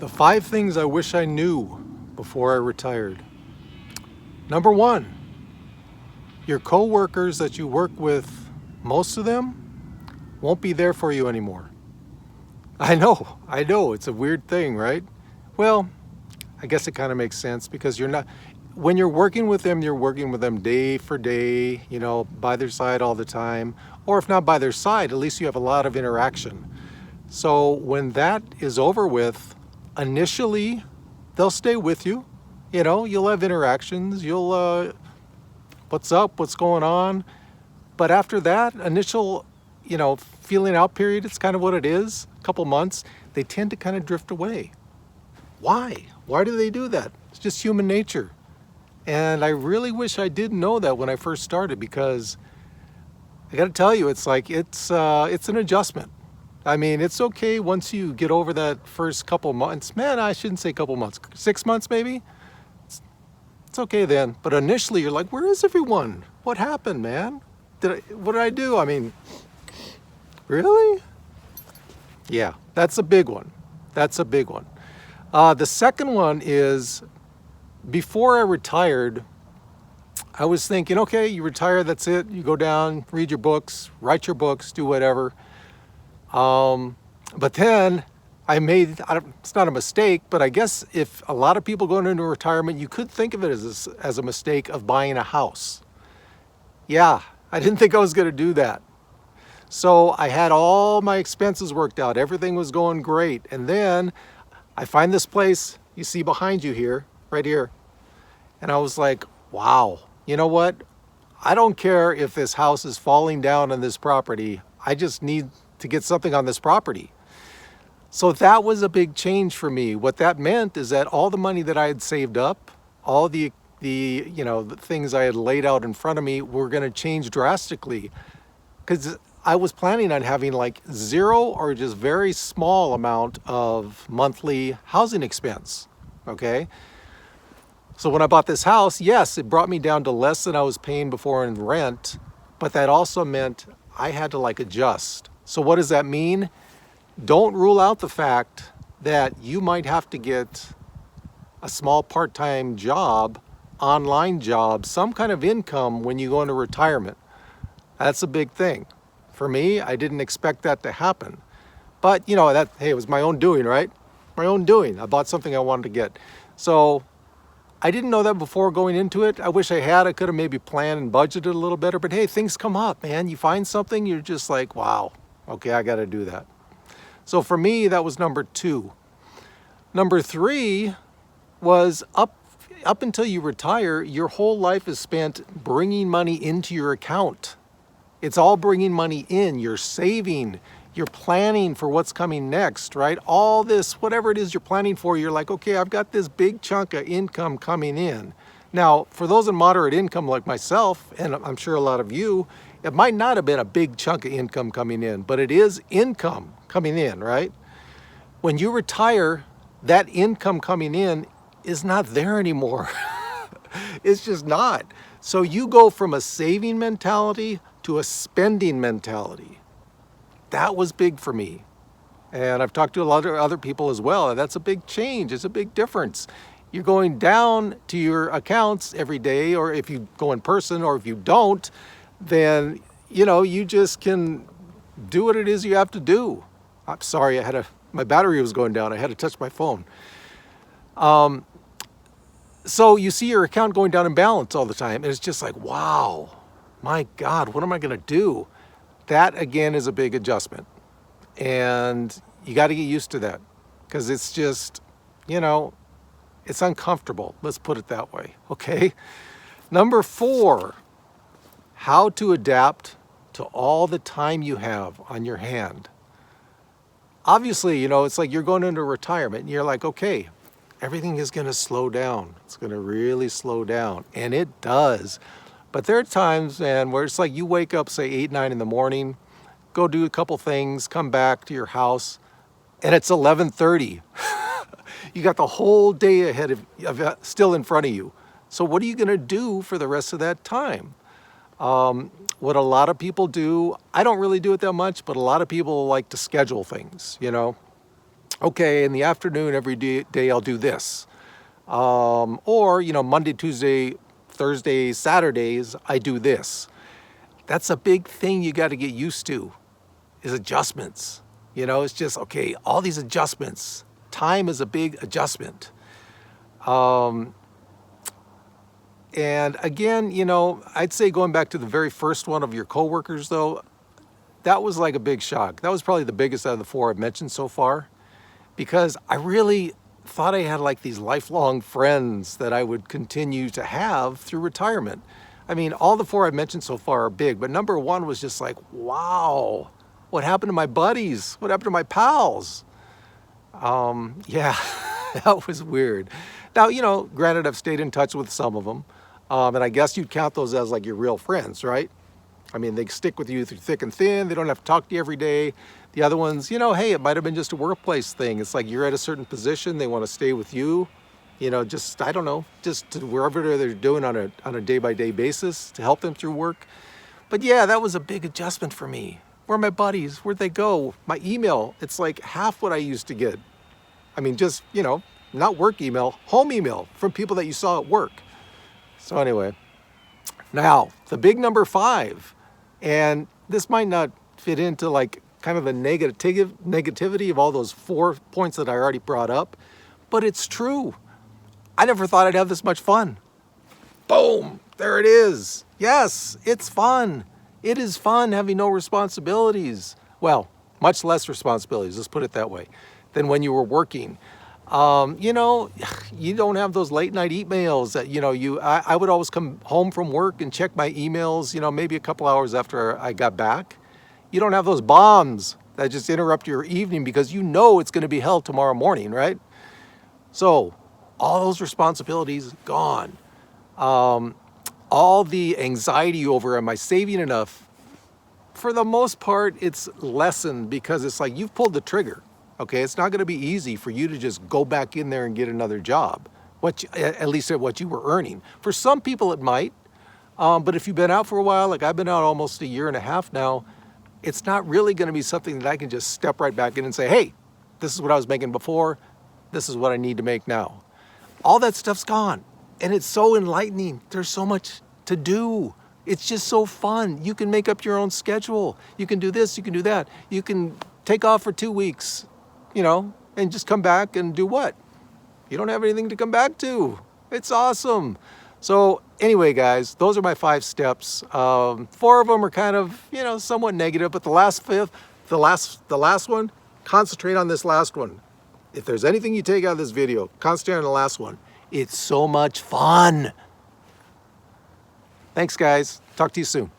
The 5 things I wish I knew before I retired. Number one, your coworkers that you work with, most of them won't be there for you anymore. I know, it's a weird thing, right? Well, I guess it kind of makes sense because when you're working with them, you're working with them day for day, by their side all the time. Or if not by their side, at least you have a lot of interaction. So when that is over with, initially they'll stay with you. You'll have interactions. What's up? What's going on? But after that initial, feeling out period, it's kind of what it is, a couple months, they tend to kind of drift away. Why? Why do they do that? It's just human nature. And I really wish I did know that when I first started, because I got to tell you, it's an adjustment. I mean, it's okay once you get over that first couple months. Man, I shouldn't say couple months, 6 months maybe. It's okay then. But initially, you're like, where is everyone? What happened, man? What did I do? I mean, really? Yeah, that's a big one. That's a big one. The second one is, before I retired, I was thinking, okay, you retire, that's it. You go down, read your books, write your books, do whatever. But then it's not a mistake, but I guess if a lot of people going into retirement, you could think of it as a mistake of buying a house. Yeah, I didn't think I was going to do that. So I had all my expenses worked out. Everything was going great. And then I find this place you see behind you here, right here. And I was like, wow, you know what? I don't care if this house is falling down on this property. I just need to get something on this property. So that was a big change for me. What that meant is that all the money that I had saved up, all the things I had laid out in front of me were going to change drastically, because I was planning on having like zero or just very small amount of monthly housing expense. Okay. So when I bought this house, yes, it brought me down to less than I was paying before in rent, but that also meant I had to adjust. So what does that mean? Don't rule out the fact that you might have to get a small part-time job, online job, some kind of income when you go into retirement. That's a big thing. For me, I didn't expect that to happen. But it was my own doing, right? My own doing. I bought something I wanted to get. So I didn't know that before going into it. I wish I had. I could have maybe planned and budgeted a little better. But hey, things come up, man. You find something, you're just like, wow, okay, I got to do that. So for me, that was number 2. Number 3 was up until you retire, your whole life is spent bringing money into your account. It's all bringing money in. You're saving. You're planning for what's coming next, right? All this, whatever it is you're planning for, you're like, okay, I've got this big chunk of income coming in. Now, for those in moderate income like myself, and I'm sure a lot of you, it might not have been a big chunk of income coming in, but it is income coming in, right? When you retire, that income coming in is not there anymore. It's just not. So you go from a saving mentality to a spending mentality. That was big for me. And I've talked to a lot of other people as well, and that's a big change. It's a big difference. You're going down to your accounts every day, or if you go in person, or if you don't, then, you just can do what it is you have to do. I'm sorry, my battery was going down. I had to touch my phone. So you see your account going down in balance all the time, and it's just like, wow, my God, what am I going to do? That, again, is a big adjustment. And you got to get used to that, because it's just, it's uncomfortable. Let's put it that way, okay? Number 4, how to adapt to all the time you have on your hand. Obviously, it's like you're going into retirement, and you're like, okay, everything is going to slow down. It's going to really slow down, and it does. But there are times, man, where it's like you wake up, say 8, 9 in the morning, go do a couple things, come back to your house, and it's 11:30. You got the whole day ahead of still in front of you. So what are you going to do for the rest of that time? What a lot of people do, I don't really do it that much, but a lot of people like to schedule things, Okay, in the afternoon every day I'll do this. Or, Monday, Tuesday, Thursdays, Saturdays, I do this. That's a big thing you got to get used to, is adjustments. It's just, okay, all these adjustments. Time is a big adjustment. And again, I'd say going back to the very first one of your coworkers, though, that was like a big shock. That was probably the biggest out of the four I've mentioned so far, because I really thought I had like these lifelong friends that I would continue to have through retirement. I mean, all the four I've mentioned so far are big, but number one was just like, wow, what happened to my buddies? What happened to my pals? Yeah, that was weird. Now, granted, I've stayed in touch with some of them, and I guess you'd count those as like your real friends, right? I mean, they stick with you through thick and thin. They don't have to talk to you every day. The other ones, hey, it might have been just a workplace thing. It's like you're at a certain position. They want to stay with you, just, I don't know, just to wherever they're doing on a day-by-day basis to help them through work. But yeah, that was a big adjustment for me. Where are my buddies? Where'd they go? My email, it's like half what I used to get. I mean, just, not work email, home email from people that you saw at work. So anyway, now the big number 5, and this might not fit into like kind of the negativity of all those 4 points that I already brought up, but it's true. I never thought I'd have this much fun. Boom, there it is. Yes, it's fun. It is fun having no responsibilities. Well, much less responsibilities, let's put it that way, than when you were working. You don't have those late night emails that, I would always come home from work and check my emails, maybe a couple hours after I got back. You don't have those bombs that just interrupt your evening because it's going to be hell tomorrow morning, right? So all those responsibilities gone. All the anxiety over, am I saving enough? For the most part, it's lessened because it's like you've pulled the trigger. Okay, it's not going to be easy for you to just go back in there and get another job, at least at what you were earning. For some people, it might. But if you've been out for a while, like I've been out almost a year and a half now, it's not really going to be something that I can just step right back in and say, hey, this is what I was making before. This is what I need to make now. All that stuff's gone. And it's so enlightening. There's so much to do. It's just so fun. You can make up your own schedule. You can do this, you can do that. You can take off for 2 weeks, and just come back and do what? You don't have anything to come back to. It's awesome. So anyway, guys, those are my 5 steps. 4 of them are kind of, somewhat negative, but the last one, concentrate on this last one. If there's anything you take out of this video, concentrate on the last one. It's so much fun. Thanks, guys. Talk to you soon.